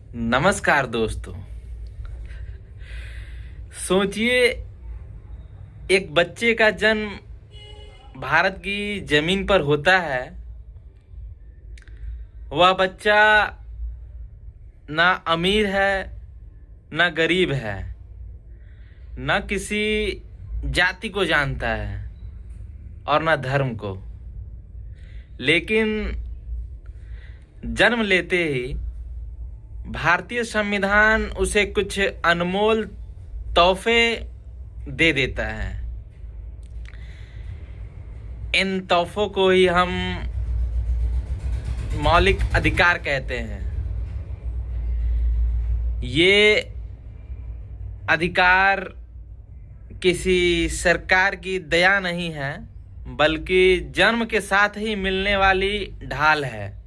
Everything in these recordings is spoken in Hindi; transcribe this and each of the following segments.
नमस्कार दोस्तों। सोचिए, एक बच्चे का जन्म भारत की जमीन पर होता है। वह बच्चा ना अमीर है, ना गरीब है, ना किसी जाति को जानता है और ना धर्म को। लेकिन जन्म लेते ही भारतीय संविधान उसे कुछ अनमोल तोहफे दे देता है। इन तोहफों को ही हम मौलिक अधिकार कहते हैं। ये अधिकार किसी सरकार की दया नहीं है, बल्कि जन्म के साथ ही मिलने वाली ढाल है,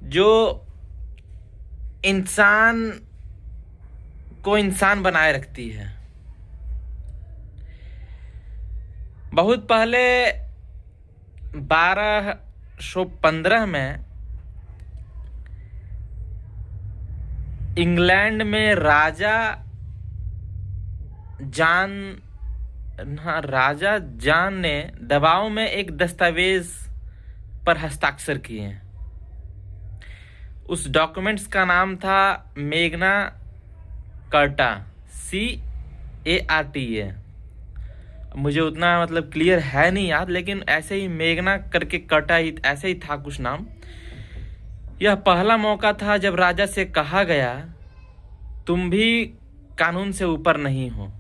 जो इंसान को इंसान बनाए रखती है। बहुत पहले 1215 में इंग्लैंड में राजा जॉन ने दबाव में एक दस्तावेज पर हस्ताक्षर किए। उस डॉक्यूमेंट्स का नाम था मैग्ना कार्टा, CARTA। मुझे उतना क्लियर है नहीं याद, लेकिन ऐसे ही मैग्ना करके कार्टा ही ऐसे ही था कुछ नाम। यह पहला मौका था जब राजा से कहा गया, तुम भी कानून से ऊपर नहीं हो।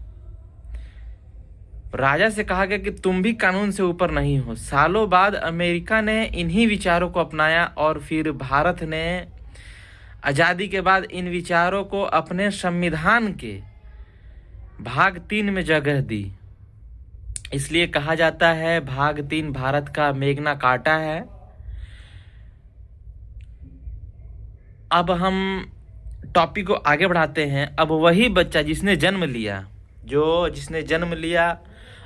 राजा से कहा गया कि तुम भी कानून से ऊपर नहीं हो। सालों बाद अमेरिका ने इन्हीं विचारों को अपनाया और फिर भारत ने आज़ादी के बाद इन विचारों को अपने संविधान के भाग 3 में जगह दी। इसलिए कहा जाता है भाग 3 भारत का मैग्ना कार्टा है। अब हम टॉपिक को आगे बढ़ाते हैं। अब वही बच्चा जिसने जन्म लिया,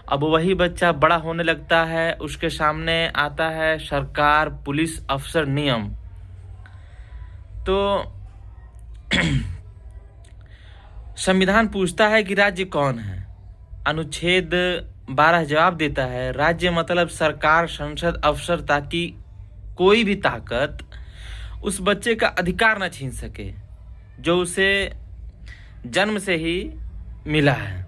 अब वही बच्चा बड़ा होने लगता है। उसके सामने आता है सरकार, पुलिस, अफसर, नियम। तो संविधान पूछता है कि राज्य कौन है। अनुच्छेद 12 जवाब देता है, राज्य मतलब सरकार, संसद, अफसर, ताकि कोई भी ताकत उस बच्चे का अधिकार न छीन सके जो उसे जन्म से ही मिला है।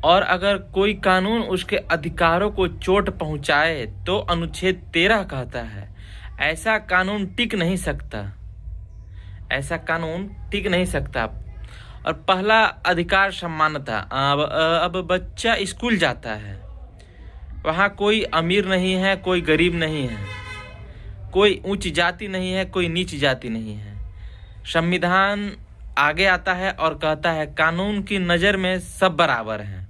और अगर कोई कानून उसके अधिकारों को चोट पहुंचाए तो अनुच्छेद 13 कहता है, ऐसा कानून टिक नहीं सकता। और पहला अधिकार समानता। अब बच्चा स्कूल जाता है, वहाँ कोई अमीर नहीं है, कोई गरीब नहीं है, कोई ऊंच जाति नहीं है, कोई नीच जाति नहीं है। संविधान आगे आता है और कहता है, कानून की नज़र में सब बराबर हैं।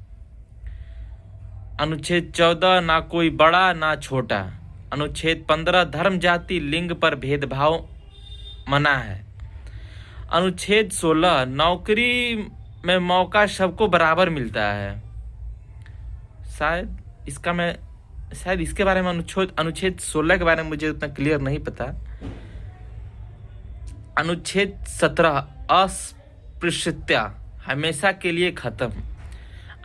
अनुच्छेद 14, ना कोई बड़ा ना छोटा। अनुच्छेद 15, धर्म, जाति, लिंग पर भेदभाव मना है। अनुच्छेद 16, नौकरी में मौका सबको बराबर मिलता है। शायद इसके बारे में अनुच्छेद 16 के बारे में मुझे उतना क्लियर नहीं पता। अनुच्छेद 17, अस्पृश्यता हमेशा के लिए खत्म।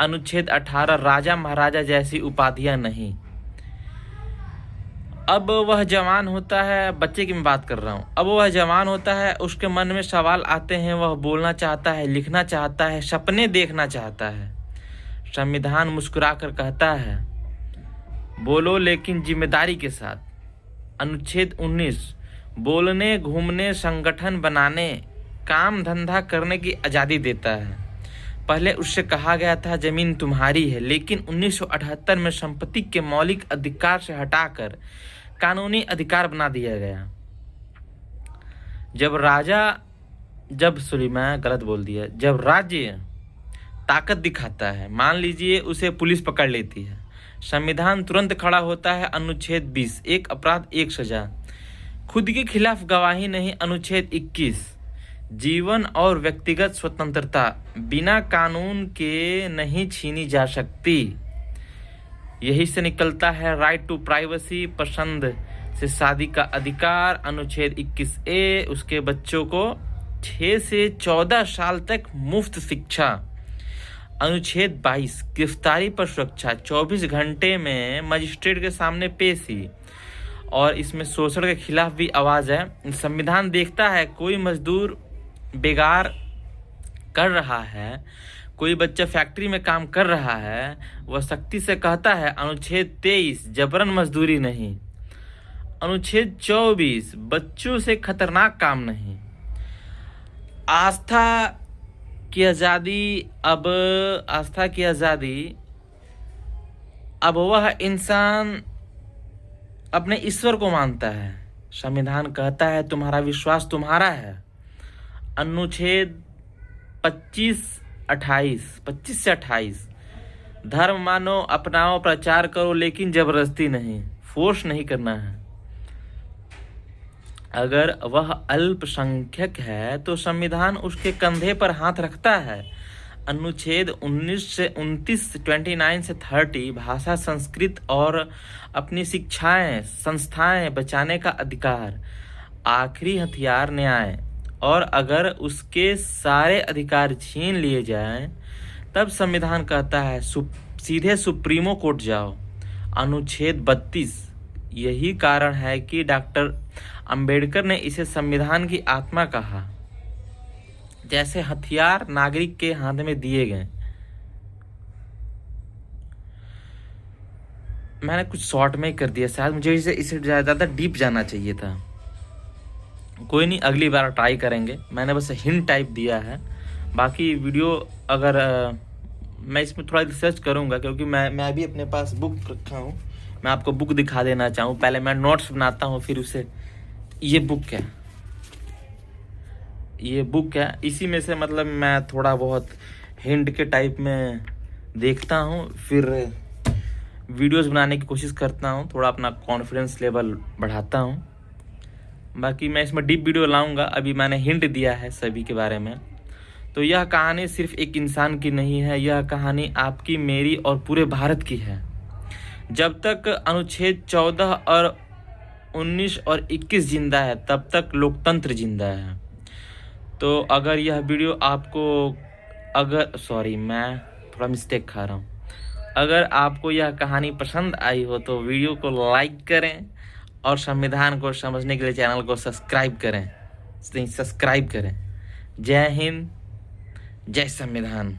अनुच्छेद 18, राजा महाराजा जैसी उपाधियां नहीं। अब वह जवान होता है, बच्चे की मैं बात कर रहा हूँ। अब वह जवान होता है, उसके मन में सवाल आते हैं, वह बोलना चाहता है, लिखना चाहता है, सपने देखना चाहता है। संविधान मुस्कुराकर कहता है, बोलो लेकिन जिम्मेदारी के साथ। अनुच्छेद 19, बोलने, घूमने, संगठन बनाने, काम धंधा करने की आज़ादी देता है। पहले उससे कहा गया था जमीन तुम्हारी है, लेकिन 1978 में संपत्ति के मौलिक अधिकार से हटाकर कानूनी अधिकार बना दिया गया। जब राज्य ताकत दिखाता है, मान लीजिए उसे पुलिस पकड़ लेती है, संविधान तुरंत खड़ा होता है। अनुच्छेद 20, एक अपराध एक सजा। खुद के खिलाफ गवाही नहीं। अनुच्छेद 21, जीवन और व्यक्तिगत स्वतंत्रता बिना कानून के नहीं छीनी जा सकती। यही से निकलता है राइट टू प्राइवेसी, पसंद से शादी का अधिकार। अनुच्छेद 21A उसके बच्चों को 6 से 14 साल तक मुफ्त शिक्षा। अनुच्छेद 22 गिरफ्तारी पर सुरक्षा, 24 घंटे में मजिस्ट्रेट के सामने पेशी, और इसमें शोषण के खिलाफ भी आवाज़ है। संविधान देखता है कोई मजदूर बेगार कर रहा है, कोई बच्चा फैक्ट्री में काम कर रहा है, वह सख्ती से कहता है। अनुच्छेद 23 जबरन मजदूरी नहीं। अनुच्छेद 24 बच्चों से खतरनाक काम नहीं। आस्था की आज़ादी। अब वह इंसान अपने ईश्वर को मानता है। संविधान कहता है तुम्हारा विश्वास तुम्हारा है। अनुच्छेद 25 से 28 धर्म मानो, अपनाओ, प्रचार करो, लेकिन जबरदस्ती नहीं, फोर्स नहीं करना है। अगर वह अल्पसंख्यक है तो संविधान उसके कंधे पर हाथ रखता है। अनुच्छेद 29 से 30 भाषा, संस्कृत और अपनी शिक्षाएं, संस्थाएं बचाने का अधिकार। आखिरी हथियार न्याय, और अगर उसके सारे अधिकार छीन लिए जाएं तब संविधान कहता है सीधे सुप्रीमो कोर्ट जाओ। अनुच्छेद 32 यही कारण है कि डॉक्टर अंबेडकर ने इसे संविधान की आत्मा कहा। जैसे हथियार नागरिक के हाथ में दिए गए। मैंने कुछ शॉर्ट में कर दिया, शायद मुझे इसे ज़्यादा डीप जाना चाहिए था। कोई नहीं, अगली बार ट्राई करेंगे। मैंने बस हिंट टाइप दिया है। बाकी वीडियो अगर मैं इसमें थोड़ा रिसर्च करूंगा, क्योंकि मैं भी अपने पास बुक रखा हूँ। मैं आपको बुक दिखा देना चाहूँ। पहले मैं नोट्स बनाता हूँ, फिर उसे ये बुक है, इसी में से मतलब मैं थोड़ा बहुत हिंट के टाइप में देखता हूँ, फिर वीडियोस बनाने की कोशिश करता हूँ, थोड़ा अपना कॉन्फिडेंस लेवल बढ़ाता हूँ। बाकी मैं इसमें डीप वीडियो लाऊंगा। अभी मैंने हिंट दिया है सभी के बारे में। तो यह कहानी सिर्फ एक इंसान की नहीं है, यह कहानी आपकी, मेरी और पूरे भारत की है। जब तक अनुच्छेद 14 और 19 और 21 जिंदा है तब तक लोकतंत्र जिंदा है। तो अगर यह वीडियो आपको मैं थोड़ा मिस्टेक खा रहा हूँ। अगर आपको यह कहानी पसंद आई हो तो वीडियो को लाइक करें और संविधान को समझने के लिए चैनल को सब्सक्राइब करें। जय हिंद, जय संविधान।